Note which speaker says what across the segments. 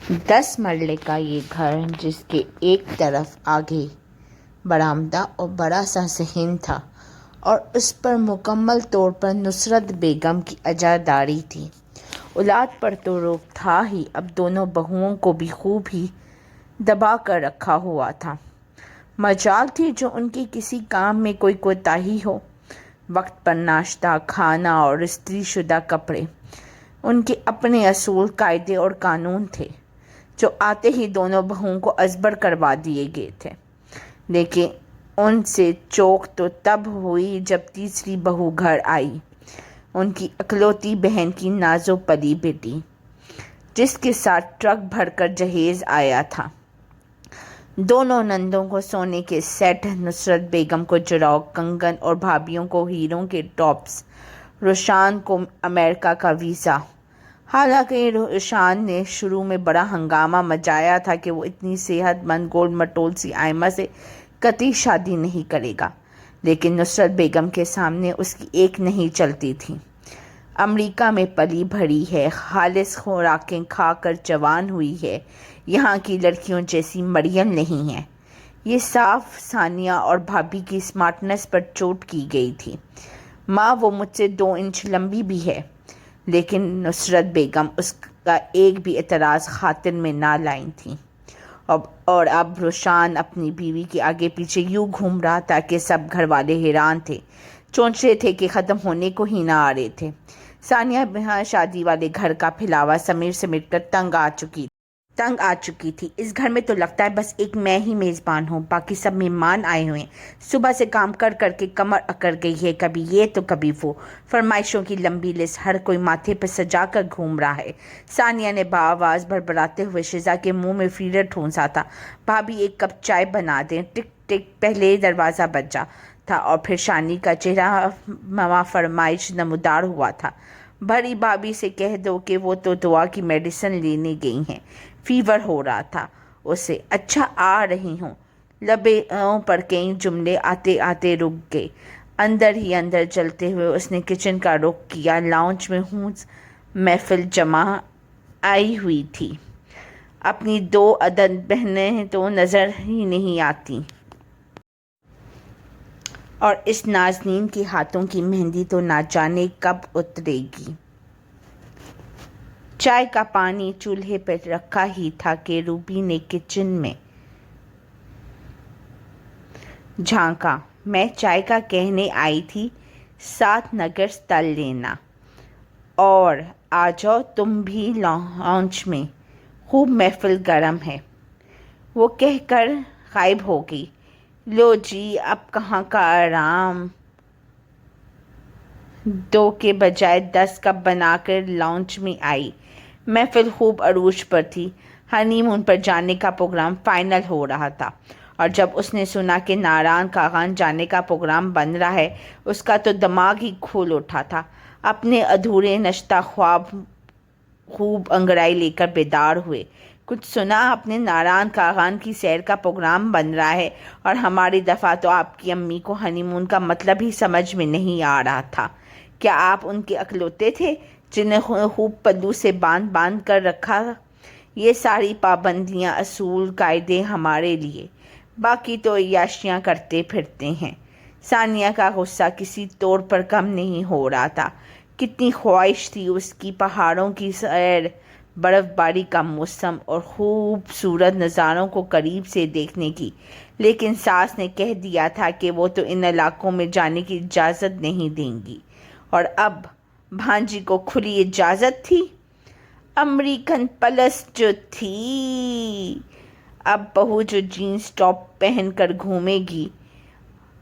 Speaker 1: 10 مرلے کا یہ گھر جس کے ایک طرف آگے برآمدہ اور بڑا سا صحن تھا اور اس پر مکمل طور پر نصرت بیگم کی اجاراداری تھی۔ اولاد پر تو روک تھا ہی، اب دونوں بہوؤں کو بھی خوب ہی دبا کر رکھا ہوا تھا۔ مجال تھی جو ان کے کسی کام میں کوئی کوتاہی ہو۔ وقت پر ناشتہ، کھانا اور استری شدہ کپڑے ان کے اپنے اصول، قاعدے اور قانون تھے جو آتے ہی دونوں بہوؤں کو ازبر کروا دیے گئے تھے۔ لیکن ان سے چوک تو تب ہوئی جب تیسری بہو گھر آئی، ان کی اکلوتی بہن کی نازو پلی بیٹی، جس کے ساتھ ٹرک بھر کر جہیز آیا تھا۔ دونوں نندوں کو سونے کے سیٹ، نصرت بیگم کو جراؤ کنگن اور بھابھیوں کو ہیروں کے ٹاپس، روشان کو امریکہ کا ویزا۔ حالانکہ روشان نے شروع میں بڑا ہنگامہ مچایا تھا کہ وہ اتنی صحت مند گول مٹول سی آئمہ سے قطعی شادی نہیں کرے گا، لیکن نصرت بیگم کے سامنے اس کی ایک نہیں چلتی تھی۔ امریکہ میں پلی بڑھی ہے، خالص خوراکیں کھا کر جوان ہوئی ہے، یہاں کی لڑکیوں جیسی مریم نہیں ہے۔ یہ صاف ثانیہ اور بھابھی کی اسمارٹنس پر چوٹ کی گئی تھی۔ ماں وہ مجھ سے 2 انچ لمبی بھی ہے، لیکن نصرت بیگم اس کا ایک بھی اعتراض خاطر میں نہ لائی تھیں۔ اور اب روشان اپنی بیوی کے آگے پیچھے یوں گھوم رہا تھا کہ سب گھر والے حیران تھے، سوچ رہے تھے کہ ختم ہونے کو ہی نہ آ رہے تھے۔ ثانیہ بہن شادی والے گھر کا پھیلاوا سمیٹ کر تنگ آ چکی تھی۔ اس گھر میں تو لگتا ہے بس ایک میں ہی میزبان ہوں، باقی سب مہمان آئے ہوئے ہیں۔ صبح سے کام کر کر کے کمر اکڑ گئی ہے، کبھی یہ تو کبھی وہ، فرمائشوں کی لمبی لسٹ ہر کوئی ماتھے پہ سجا کر گھوم رہا ہے۔ ثانیہ نے بآواز بڑبڑاتے ہوئے شزا کے منہ میں فیڈر ٹھونسا تھا۔ بھابھی ایک کپ چائے بنا دیں۔ ٹک ٹک پہلے دروازہ بجا تھا اور پھر شانی کا چہرہ موا فرمائش نمودار ہوا تھا۔ بڑی بھابھی سے کہہ دو کہ وہ تو دوا کی میڈیسن لینے گئی ہیں، فیور ہو رہا تھا اسے۔ اچھا آ رہی ہوں۔ لبوں پر کئی جملے آتے آتے رک گئے۔ اندر ہی اندر چلتے ہوئے اس نے کچن کا رخ کیا۔ لاؤنج میں ہونس محفل جمع آئی ہوئی تھی۔ اپنی 2 عدد بہنیں تو نظر ہی نہیں آتی، اور اس نازنین کے ہاتھوں کی مہندی تو نہ جانے کب اترے گی۔ چائے کا پانی چولہے پر رکھا ہی تھا کہ روبی نے کچن میں جھانکا۔ میں چائے کا کہنے آئی تھی، ساتھ نگرس تل لینا، اور آ جاؤ تم بھی لاؤنج میں، خوب محفل گرم ہے۔ وہ کہہ کر غائب ہو گئی۔ لو جی اب کہاں کا آرام۔ 2 کے بجائے 10 کپ بنا کر لاؤنج میں آئی۔ محفل خوب عروج پر تھی۔ ہنی مون پر جانے کا پروگرام فائنل ہو رہا تھا، اور جب اس نے سنا کہ ناران کاغان جانے کا پروگرام بن رہا ہے، اس کا تو دماغ ہی کھول اٹھا تھا۔ اپنے ادھورے نشستہ خواب خوب انگڑائی لے کر بیدار ہوئے۔ کچھ سنا؟ اپنے ناران کاغان کی سیر کا پروگرام بن رہا ہے، اور ہماری دفعہ تو آپ کی امی کو ہنی مون کا مطلب ہی سمجھ میں نہیں آ رہا تھا۔ کیا آپ ان کے اکلوتے تھے جنہیں خوب پلو سے باندھ کر رکھا؟ یہ ساری پابندیاں، اصول، قاعدے ہمارے لیے، باقی تو عیاشیاں کرتے پھرتے ہیں۔ ثانیہ کا غصہ کسی طور پر کم نہیں ہو رہا تھا۔ کتنی خواہش تھی اس کی پہاڑوں کی سیر، برف باری کا موسم اور خوبصورت نظاروں کو قریب سے دیکھنے کی، لیکن ساس نے کہہ دیا تھا کہ وہ تو ان علاقوں میں جانے کی اجازت نہیں دیں گی، اور اب بھانجی کو کھلی اجازت تھی۔ امریکن پلس جو تھی، اب بہو جو جینس ٹاپ پہن کر گھومے گی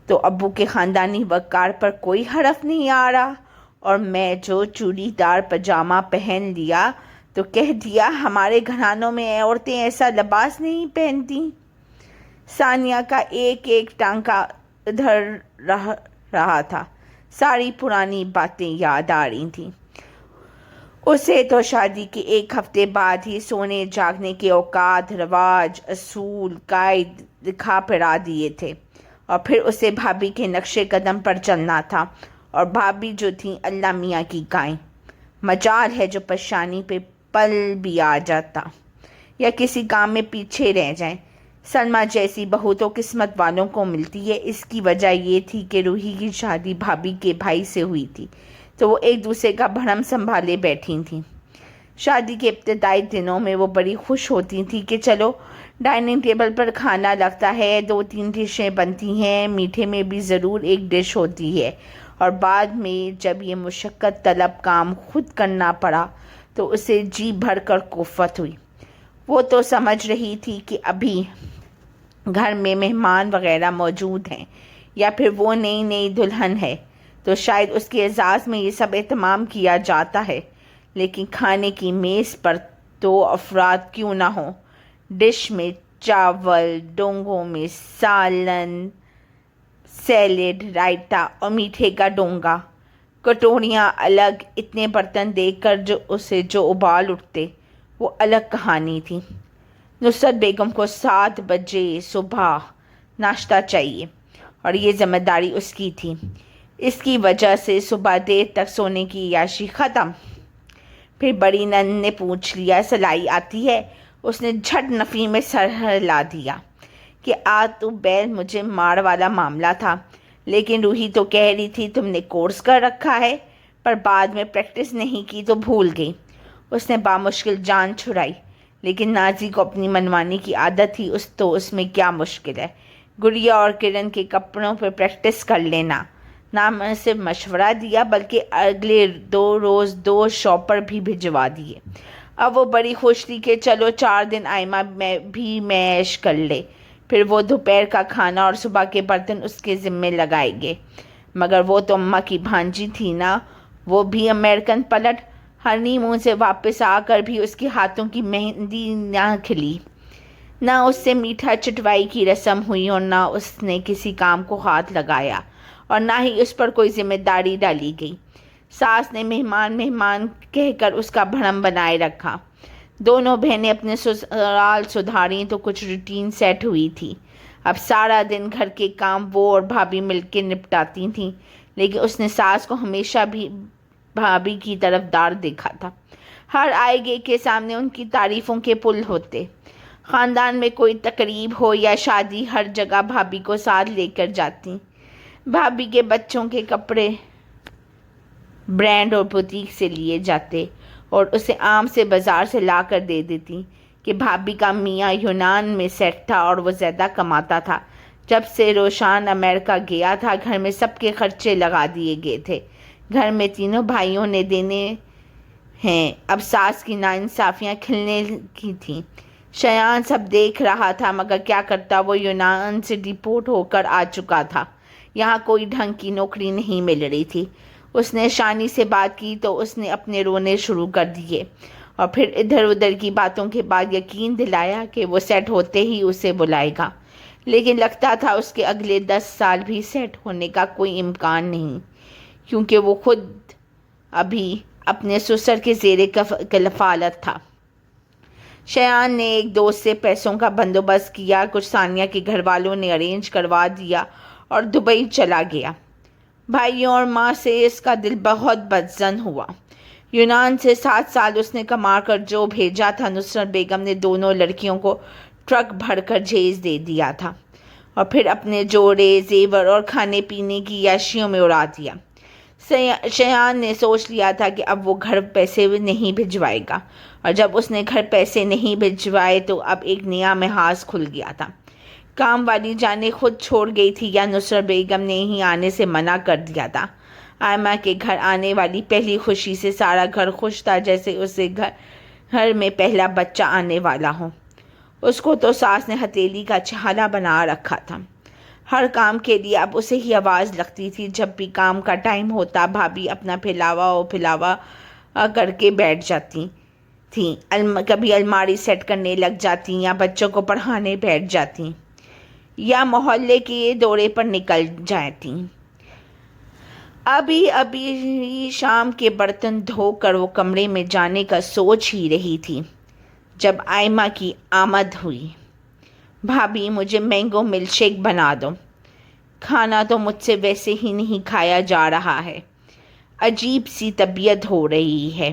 Speaker 1: تو ابو کے خاندانی وقار پر کوئی حرف نہیں آ رہا، اور میں جو چوڑی دار پاجامہ پہن لیا تو کہہ دیا ہمارے گھرانوں میں عورتیں ایسا لباس نہیں پہنتی۔ ثانیہ کا ایک ایک ٹانکا ادھر رہا تھا۔ ساری پرانی باتیں یاد آ رہی تھیں۔ اسے تو شادی کے 1 ہفتے بعد ہی سونے جاگنے کے اوقات، رواج، اصول، قائد دکھا پڑا دیے تھے، اور پھر اسے بھابھی کے نقش قدم پر چلنا تھا، اور بھابھی جو تھیں اللہ میاں کی گائیں۔ مجال ہے جو پریشانی پہ پل بھی آ جاتا۔ یا کسی کام میں پیچھے رہ جائیں۔ سلمہ جیسی بہو تو قسمت والوں کو ملتی ہے۔ اس کی وجہ یہ تھی کہ روحی کی شادی بھابھی کے بھائی سے ہوئی تھی، تو وہ ایک دوسرے کا بھرم سنبھالے بیٹھی تھیں۔ شادی کے ابتدائی دنوں میں وہ بڑی خوش ہوتی تھیں کہ چلو ڈائننگ ٹیبل پر کھانا لگتا ہے، 2-3 ڈشیں بنتی ہیں، میٹھے میں بھی ضرور ایک ڈش ہوتی ہے۔ اور بعد میں جب یہ مشقت طلب کام خود کرنا پڑا تو اسے جی بھر کر کوفت ہوئی۔ وہ تو سمجھ رہی تھی کہ ابھی گھر میں مہمان وغیرہ موجود ہیں، یا پھر وہ نئی دلہن ہے تو شاید اس کے اعزاز میں یہ سب اہتمام کیا جاتا ہے، لیکن کھانے کی میز پر 2 افراد کیوں نہ ہوں، ڈش میں چاول، ڈونگوں میں سالن، سیلیڈ، رائتا اور میٹھے کا ڈونگا، کٹوریاں الگ، اتنے برتن دیکھ کر جو ابال اٹھتے وہ الگ کہانی تھی۔ نصرت بیگم کو 7 بجے صبح ناشتہ چاہیے اور یہ ذمہ داری اس کی تھی۔ اس کی وجہ سے صبح دیر تک سونے کی عیاشی ختم۔ پھر بڑی نند نے پوچھ لیا، سلائی آتی ہے؟ اس نے جھٹ نفی میں سر ہلا دیا کہ تو بیل مجھے مار والا معاملہ تھا، لیکن روحی تو کہہ رہی تھی تم نے کورس کر رکھا ہے، پر بعد میں پریکٹس نہیں کی تو بھول گئی۔ اس نے بامشکل جان چھڑائی، لیکن نازی کو اپنی منمانی کی عادت تھی، اس میں کیا مشکل ہے، گڑیا اور کرن کے کپڑوں پہ پریکٹس کر لینا۔ نہ میں صرف مشورہ دیا بلکہ اگلے 2 روز 2 شاپر بھی بھجوا دیے۔ اب وہ بڑی خوش تھی کہ چلو 4 دن آئمہ بھی معیش کر لے، پھر وہ دوپہر کا کھانا اور صبح کے برتن اس کے ذمے لگائیں گے۔ مگر وہ تو اماں کی بھانجی تھی نا، وہ بھی امریکن پلٹ، ہنی مون سے واپس آ کر بھی اس کے ہاتھوں کی مہندی نہ کھلی، نہ اس سے میٹھا چٹوائی کی رسم ہوئی، اور نہ اس نے کسی کام کو ہاتھ لگایا، اور نہ ہی اس پر کوئی ذمہ داری ڈالی گئی۔ ساس نے مہمان کہہ کر اس کا بھرم بنائے رکھا۔ دونوں بہنیں اپنے سسرال سدھاریں تو کچھ روٹین سیٹ ہوئی تھی۔ اب سارا دن گھر کے کام وہ اور بھابھی مل کے نپٹاتی تھیں، لیکن اس نے ساس کو ہمیشہ بھی بھابھی کی طرفدار دیکھا تھا۔ ہر آئے گئے کے سامنے ان کی تعریفوں کے پل ہوتے۔ خاندان میں کوئی تقریب ہو یا شادی، ہر جگہ بھابھی کو ساتھ لے کر جاتی۔ بھابھی کے بچوں کے کپڑے برانڈ اور بوتیک سے لیے جاتے اور اسے عام سے بازار سے لا کر دے دیتی کہ بھابھی کا میاں یونان میں سیٹ تھا اور وہ زیادہ کماتا تھا۔ جب سے روشان امریکہ گیا تھا گھر میں سب کے خرچے لگا دیے گئے تھے۔ گھر میں تینوں بھائیوں نے دینے ہیں۔ اب ساس کی ناانصافیاں کھلنے کی تھیں۔ شایان سب دیکھ رہا تھا، مگر کیا کرتا، وہ یونان سے ڈپورٹ ہو کر آ چکا تھا۔ یہاں کوئی ڈھنگ کی نوکری نہیں مل رہی تھی۔ اس نے شانی سے بات کی تو اس نے اپنے رونے شروع کر دیے، اور پھر ادھر ادھر کی باتوں کے بعد یقین دلایا کہ وہ سیٹ ہوتے ہی اسے بلائے گا، لیکن لگتا تھا اس کے اگلے 10 سال بھی سیٹ ہونے کا کوئی امکان نہیں، کیونکہ وہ خود ابھی اپنے سسر کے زیر کفالت تھا۔ شایان نے ایک دوست سے پیسوں کا بندوبست کیا، کچھ ثانیہ کے گھر والوں نے ارینج کروا دیا اور دبئی چلا گیا۔ بھائیوں اور ماں سے اس کا دل بہت بدظن ہوا۔ یونان سے 7 سال اس نے کما کر جو بھیجا تھا، نصرت بیگم نے دونوں لڑکیوں کو ٹرک بھر کر جہیز دے دیا تھا، اور پھر اپنے جوڑے، زیور اور کھانے پینے کی عیاشیوں میں اڑا دیا۔ شایان نے سوچ لیا تھا کہ اب وہ گھر پیسے نہیں بھجوائے گا، اور جب اس نے گھر پیسے نہیں بھجوائے تو اب ایک نیا محاذ کھل گیا تھا۔ کام والی جانیں خود چھوڑ گئی تھی یا نصرت بیگم نے ہی آنے سے منع کر دیا تھا۔ آئمہ کے گھر آنے والی پہلی خوشی سے سارا گھر خوش تھا، جیسے اسے گھر میں پہلا بچہ آنے والا ہو۔ اس کو تو ساس نے ہتھیلی کا چھالا بنا رکھا تھا۔ ہر کام کے لیے اب اسے ہی آواز لگتی تھی۔ جب بھی کام کا ٹائم ہوتا بھابھی اپنا پھیلاوا کر کے بیٹھ جاتی تھیں، کبھی الماری سیٹ کرنے لگ جاتی یا بچوں کو پڑھانے بیٹھ جاتی یا محلے کے دورے پر نکل جاتی۔ ابھی شام کے برتن دھو کر وہ کمرے میں جانے کا سوچ ہی رہی تھی جب آئمہ کی آمد ہوئی۔ بھابھی مجھے مینگو ملک شیک بنا دو، کھانا تو مجھ سے ویسے ہی نہیں کھایا جا رہا ہے، عجیب سی طبیعت ہو رہی ہے۔